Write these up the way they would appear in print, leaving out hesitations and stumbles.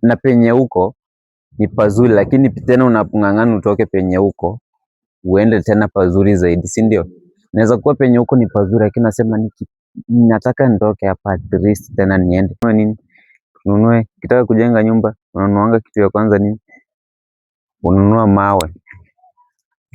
na penye huko ni pazuri, lakini tena unapung'ang'ana utoke penye huko uende tena pazuri zaidi, si ndio? Naweza kuwa penye huko ni pazuri, lakini nasema nataka nitoke hapa at least tena niende nini, ununue. Ukitaka kujenga nyumba unanuanga kitu ya kwanza nini? Ununua mawe.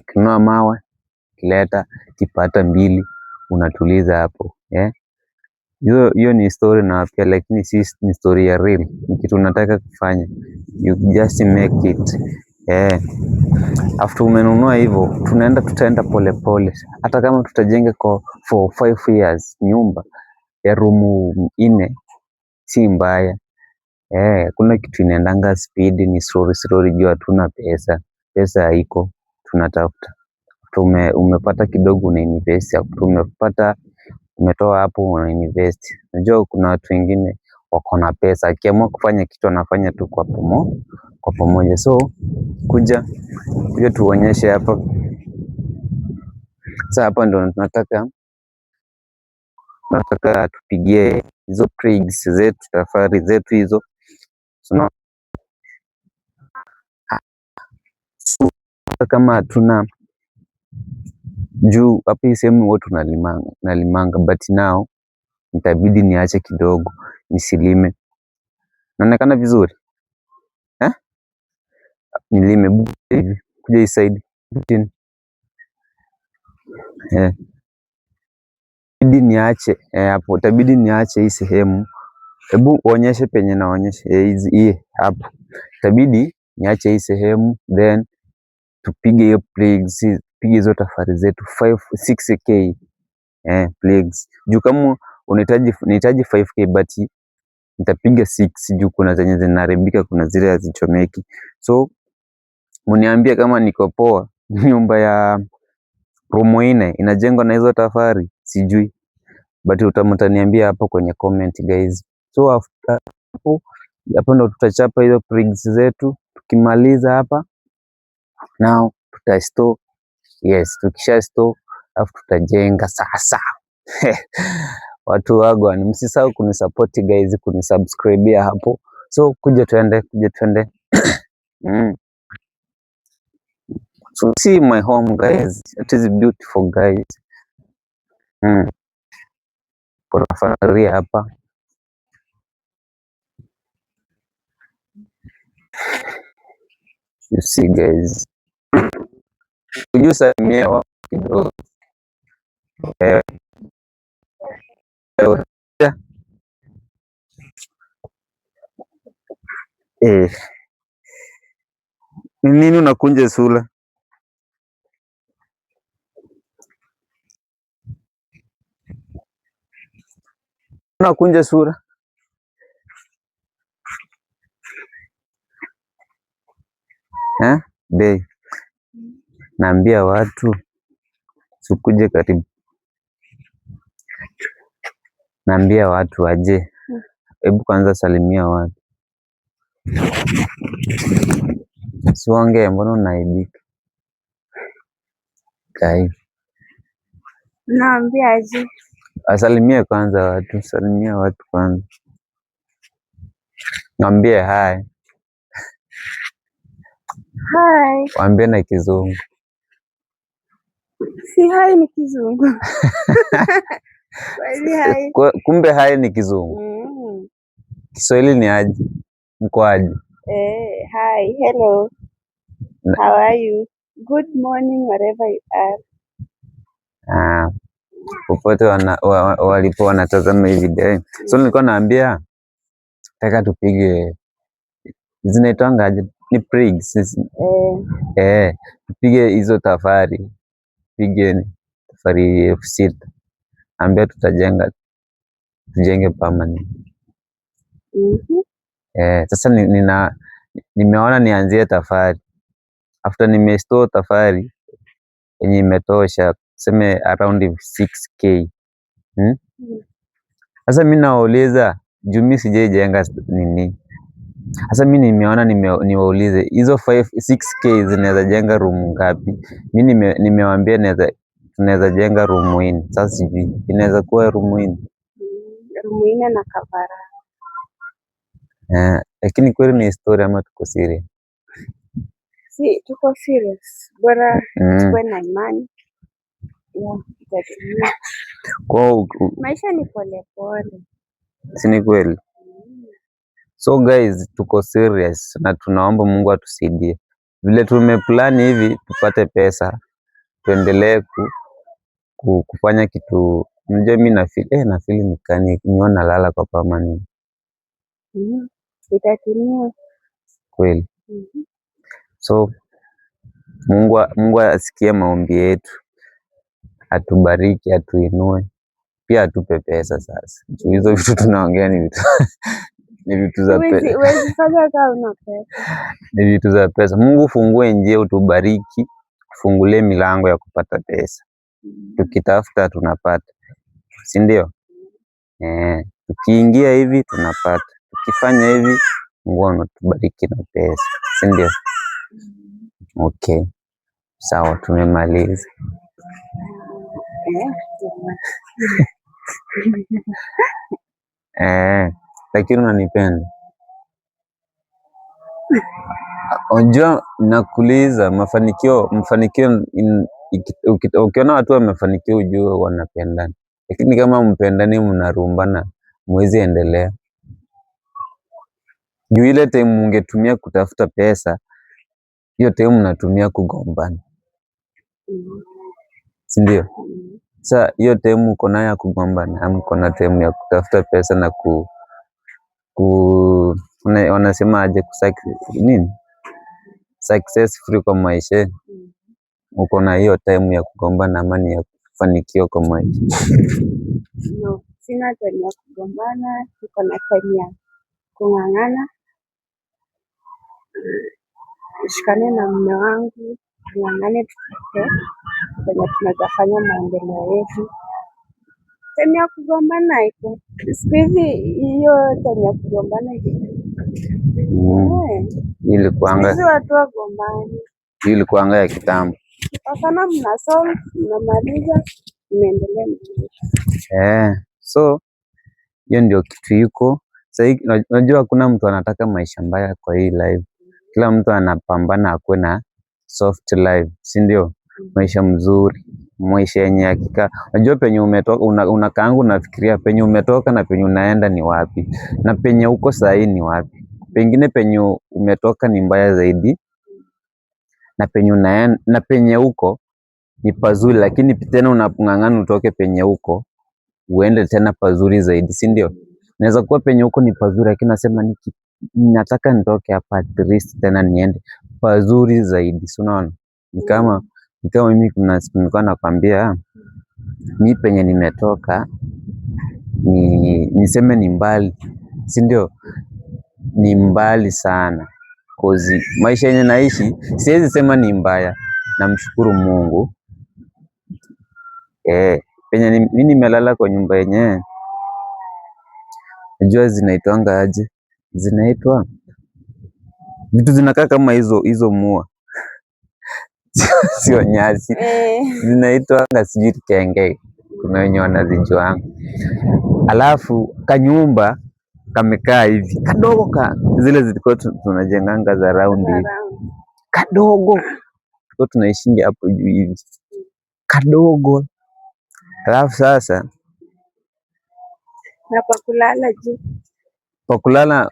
Ukinunua mawe kileta kipata mbili unatuliza hapo, hiyo ni story na pia, lakini si ni story ya real. Ni kitu unataka kufanya, you just make it. After umenunua hivyo, tutaenda polepole. Hata kama tutajenga for 5 years nyumba ya room 4 si mbaya. Kuna kitu inaendanga speed, ni slowly juu hatuna pesa haiko, tunatafuta. Umepata kidogo una invest, umetoa hapo una invest. Unajua kuna watu wengine wako na pesa, akiamua kufanya kitu anafanya tu kwa pamoja. So kuja tuonyeshe hapa sasa. Hapa ndo nataka tupigie hizo prigs zetu, safari zetu hizo. So, kama hatuna juu hapa hii sehemu wote nalimanga, but now nitabidi niache kidogo nisilime. Naonekana vizuri nilime hivi kuja hii side itabidi niache hapo, itabidi niache hii sehemu. Hebu uonyeshe penye naonyesha hii hapo. Itabidi niache hii sehemu, then tupige hiyo plagues, tupige hizo tafari zetu 6k plagues. Juu kama unahitaji 5k but nitapiga 6 juu kuna zenye zinaharibika, kuna zile hazichomeki. So mniambie kama niko poa. Nyumba ya room 4 inajengwa na hizo tafari sijui, but mtaniambia hapo kwenye comment guys. So after hapo ndo tutachapa hizo prigs zetu. Tukimaliza hapa now tutastore. Tukisha store alafu tutajenga sasa. Watu wagwan, msisahau kunisupport guys, kunisubscribe hapo. So kuja tuende. So see my home guys, it is beautiful guys. Kuna faria hapa. You see guys. Kujusa miewa kidogo. Nini unakunja sura? Unakunja sura? Bei. Naambia watu sikuje karibu. Naambia watu aje. Hebu kwanza salimia watu. Siongee, mbona unaibika? Kai. Naambia aje. Asalimie kwanza watu, salimia watu kwanza. Naambie hi. Hi. Waambie na Kizungu. Si hi ni Kizungu. Hi. Kumbe hi ni Kizungu. Kiswahili ni aje? Mko aje? Hi, hello. How are you? Good morning wherever you are. Popote walipo wanatazama hii video. So nilikuwa naambia nataka tupige zinaitwanga aje? Ni prigs. Tupige hizo tafari. Tupige tafari 6. Ambia tujenge permanent. Sasa nimeona nianzie tafari. After nimestore tafari yenye imetosha, tuseme around 6k. Sasa mimi nauliza, juu mimi sijajenga nini. Sasa mimi nimeona niwaulize hizo 6k zinaweza jenga room ngapi? Mimi nimewaambia tunaweza jenga room 4. Sasa sijui inaweza kuwa room 4. Room 4 na kavara. Lakini kweli ni story ama tuko serious? Si tuko serious, bora tuwe na imani. Kwa maisha ni polepole, si ni kweli? So guys, tuko serious na tunaomba Mungu atusaidie vile tumeplani hivi, tupate pesa tuendelee kufanya kitu. Unajua mimi na feel nikani niona lala kwa permanent. Itatimia kweli. So Mungu asikie maombi yetu, atubariki, atuinue, pia atupe pesa. Sasa hizo vitu tunaongea ni vitu ni vitu za pesa. Huwezi fanya kama una pesa. Ni vitu za pesa. Mungu fungue njia, utubariki, fungulie milango ya kupata pesa. Tukitafuta tunapata, si ndio? Tukiingia hivi tunapata, tukifanya hivi Mungu anatubariki na pesa, si ndio? Okay, sawa, tumemaliza. Lakini unanipenda? Unajua nakuuliza mafanikio ukiona watu wamefanikiwa ujue wanapendana. Lakini kama mpendani mnarumbana mwezi endelea. Juu ile time mungetumia kutafuta pesa, hiyo time mnatumia kugombana. Si ndio? Sasa hiyo time uko nayo ya kugombana, ama uko na time ya kutafuta pesa na wanasema aje nini? Successful kwa maisha. Uko na hiyo time ya kugombana ama ni ya kufanikiwa kwa maisha? No, sina time ya kugombana, niko na time ya kung'ang'ana. Nishikane na mume wangu, tung'ang'ane tupate kwenye tunaweza fanya maendeleo yetu. Time ya kugombana iko siku hizi, hiyo time ya kugombana ilikuanga hizi watu wagombani. Ilikuanga ya kitambo. Kwa sana mna solve, mnamaliza, mnaendelea maisha. So hiyo ndio kitu iko. Sasa unajua hakuna mtu anataka maisha mbaya kwa hii life. Kila mtu anapambana akuwe na soft life, si ndio? Maisha mzuri, maisha yenye hakika. Unajua penye umetoka unakaanga unafikiria penye umetoka na penye unaenda ni wapi, na penye uko sahii ni wapi. Pengine penye umetoka ni mbaya zaidi, na penye unaenda na penye uko ni pazuri, lakini tena unapung'ang'ana utoke penye uko uende tena pazuri zaidi, si ndio? Naweza kuwa penye uko ni pazuri, lakini nasema nataka nitoke hapa at least tena niende pazuri zaidi, si unaona? Ni kama mimi nilikuwa nakwambia mimi penye nimetoka niseme ni mbali, si ndio? Ni mbali sana. Kozi maisha yenye naishi siwezi sema ni mbaya, namshukuru Mungu. Penye mimi nimelala kwa nyumba yenyewe, najua zinaitwanga aje, zinaitwa vitu zinakaa kama hizo mua sio nyasi, zinaitwanga sijui kenge, kuna wenye wanazijuanga. Alafu kanyumba kamekaa hivi kadogo, zile zilikuwa tunajenganga za raundi kadogo, tulikuwa tunaishingi hapo juu hivi kadogo. Alafu sasa na pakulala juu, pakulala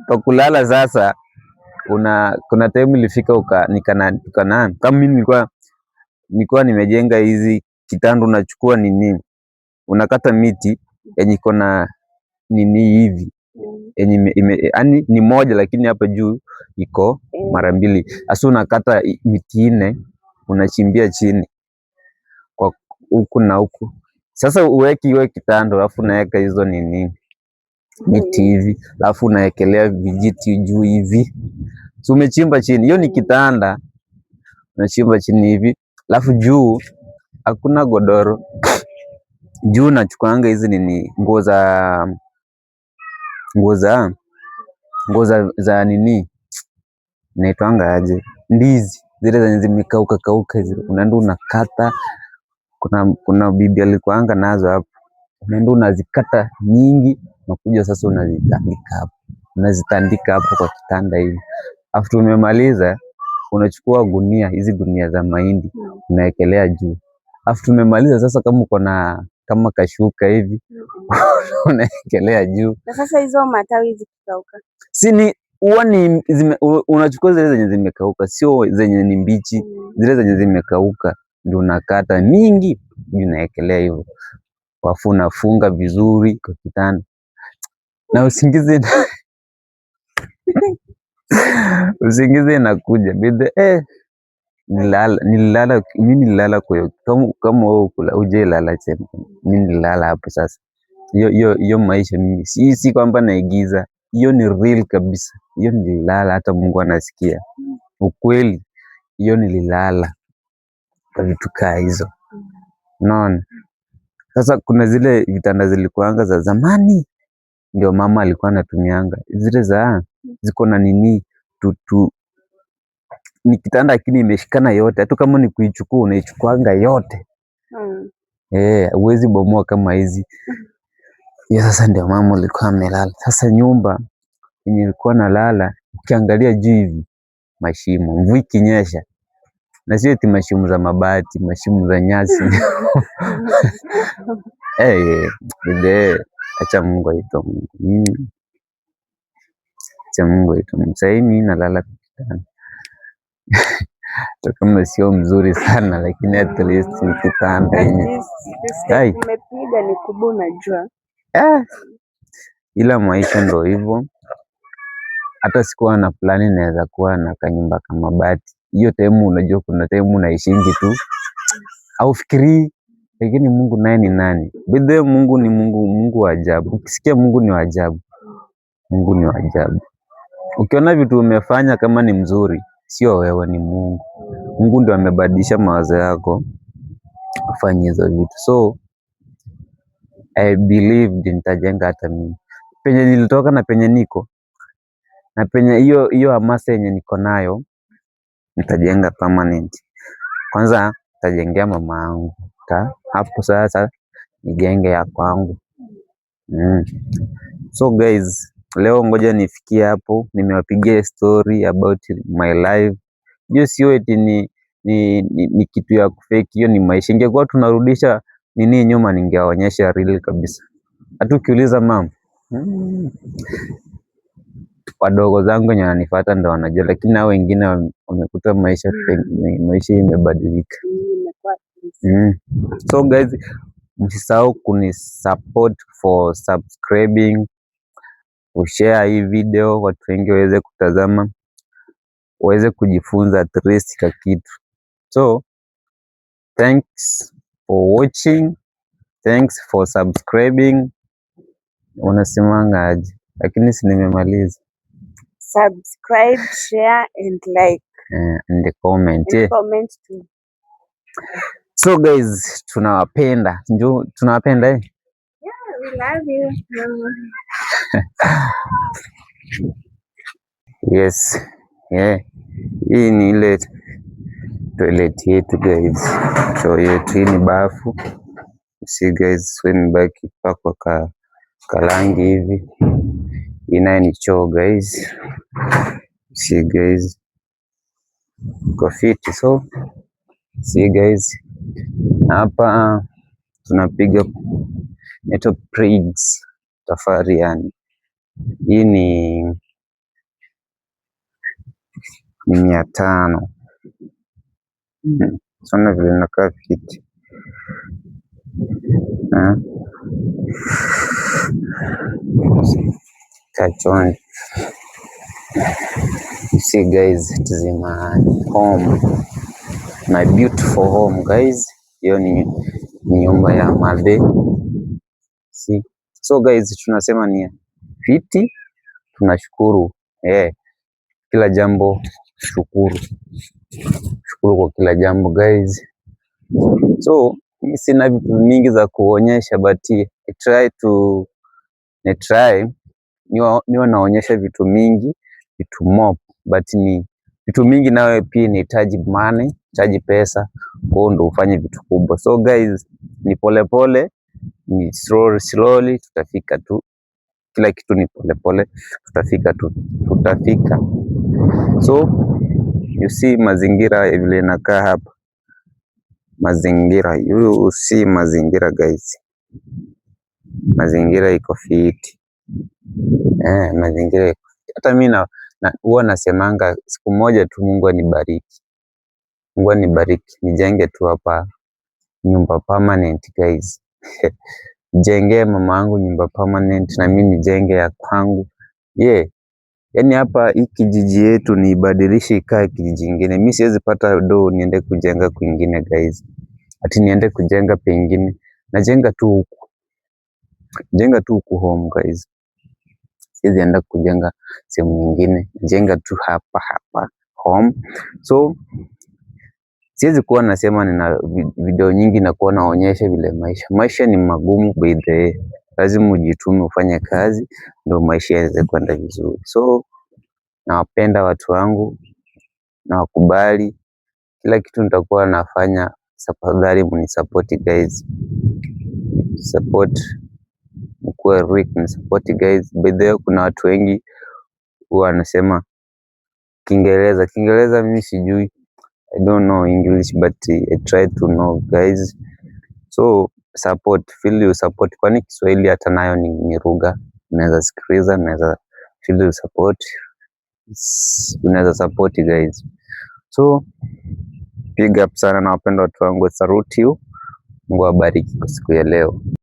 pakulala. Sasa kuna time ilifika kama mimi nilikuwa nimejenga hizi kitanda, unachukua nini, unakata miti yenye iko na nini hivi yenye yani ni moja, lakini hapa juu iko mara mbili. Sasa unakata miti 4 unachimbia chini kwa huku na huku. Sasa uweki iwe kitanda, alafu unaweka hizo nini miti hivi, alafu unaekelea vijiti juu hivi, so umechimba chini. Hiyo ni kitanda, unachimba chini hivi, alafu juu hakuna godoro. Juu nachukuanga hizi nini nguo za nini naitwanga aje, ndizi zile zenye zimekauka hizo, unaenda unakata kuna bibi alikuanga nazo hapo, unaenda unazikata nyingi, unakuja sasa unazitandika hapo kwa kitanda hivi. After umemaliza unachukua gunia, hizi gunia za mahindi unaekelea juu. After umemaliza sasa, kama uko na kama kashuka hivi unaekelea juu. Na sasa hizo matawi zikikauka, unachukua zile zenye zimekauka, sio zenye ni mbichi. Zile zenye zimekauka ndio unakata mingi, unaekelea hivyo, wafu unafunga vizuri kwa kitanda na usingizi usingizi inakuja bidhe. Nililala kwa kama wewe hujalala tena. Mimi nililala hapo sasa. Hiyo maisha mimi si kwamba naigiza, hiyo ni real kabisa. Hiyo nililala, hata Mungu anasikia ukweli. Hiyo nililala kwa vitu kaa hizo, unaona. Sasa kuna zile vitanda zilikuanga za zamani, ndio mama alikuwa anatumianga zile ziko na nini ni kitanda lakini imeshikana yote, hata kama ni kuichukua unaichukuanga yote. Huwezi bomoa kama hizi. Hiyo sasa ndio mama alikuwa amelala. Sasa nyumba yenye ilikuwa nalala, ukiangalia juu hivi mashimo, mvua ikinyesha, na sio eti mashimo za mabati, mashimo za nyasi. Acha Mungu aitwa Mungu. Acha Mungu aitwa Mungu. Sasa mimi nalala kwa kitanda kama sio mzuri sana, lakini at least ni kitanda yenye umepiga ni kubwa, unajua. Ila maisha ndo hivyo. Hata sikuwa na plani naweza kuwa na kanyumba kama bati. Hiyo time, unajua kuna time unaishingi tu au fikiri, lakini Mungu naye ni nani? Bidhe, Mungu ni Mungu wa ajabu. Ukisikia Mungu ni wa ajabu, Mungu ni wa ajabu. Ukiona vitu umefanya kama ni mzuri, sio wewe, ni Mungu. Mungu ndio amebadilisha mawazo yako ufanye hizo vitu. So I believe nitajenga hata mimi penye nilitoka na penye niko na penye hiyo hamasa yenye niko nayo, nitajenga permanent. Kwanza nitajengea mama yangu, hapo sasa nijenge ya kwangu. So guys, leo ngoja nifikie hapo. Nimewapigia story about my life. Hiyo sio eti ni kitu ya kufake, hiyo ni maisha. Ingekuwa tunarudisha nini nyuma, ningewaonyesha real kabisa. Hata ukiuliza mama, wadogo zangu wenye wananifuata ndo wanajua, lakini hao wengine wamekuta maisha imebadilika. So guys, msisahau kunisupport for subscribing, kushare hii video, watu wengi waweze kutazama, waweze kujifunza at least ka kitu. So thanks for watching, thanks for subscribing. Unasimanga aje? Lakini si nimemaliza. Subscribe, share and like and comment. Comment too. So guys, tunawapenda. Tunawapenda Yeah, we love you. Yes. Hii ni ile toilet yetu guys. So yetu hii ni bafu. See guys, when back ipakwa kalangi hivi. Ina ni choo guys. See guys, kwa fiti. So see guys, hapa tunapiga neto prigs tafari, yani hii ni 500. Sana vile nakaa fiti. Kachoni. See guys, it is my home, my beautiful home guys. Hiyo ni nyumba ya madhe. See. So guys, tunasema ni fiti, tunashukuru. Kila jambo shukuru kwa kila jambo guys. So sina vitu mingi za kuonyesha, but I try niwe naonyesha vitu mingi, vitu mob, but ni vitu mingi nawe pia inahitaji money. charge pesa, kwa ndo ufanye vitu kubwa. So guys, ni polepole, ni slowly tutafika tu. Kila kitu ni polepole, tutafika tu, tutafika. So you see mazingira vile inakaa hapa, mazingira you see mazingira guys, mazingira iko fiti. Mazingira hata mimi huwa nasemanga siku moja tu Mungu anibariki, Mungu anibariki nijenge tu hapa nyumba permanent guys. Jengee mama yangu nyumba permanent na mimi nijenge ya kwangu. Yaani hapa hii kijiji yetu niibadilishe ikae kijiji kingine. Mimi siwezi pata niende kujenga kwingine guys. Ati niende kujenga pengine. Najenga tu huku. Jenga tu huku home guys. Siwezi enda kujenga sehemu nyingine. Jenga tu hapa home. So siwezi kuwa nasema nina video nyingi na kuwa naonyesha vile maisha ni magumu by the way. Lazima ujitume ufanye kazi ndio maisha yaweze kwenda vizuri. So nawapenda watu wangu, nawakubali, kila kitu nitakuwa nafanya, tafadhali mnisupport guys. Support, mkuwe weak, mnisupport guys. By the way, kuna watu wengi huwa wanasema Kiingereza mimi sijui. I don't know English but I try to know guys. So support, feel you support, kwani Kiswahili hata nayo ni lugha. Unaweza sikiliza, unaweza feel you support. Unaweza support guys. So big up sana, na wapenda watu wangu, salute you. Mungu awabariki kwa siku ya leo.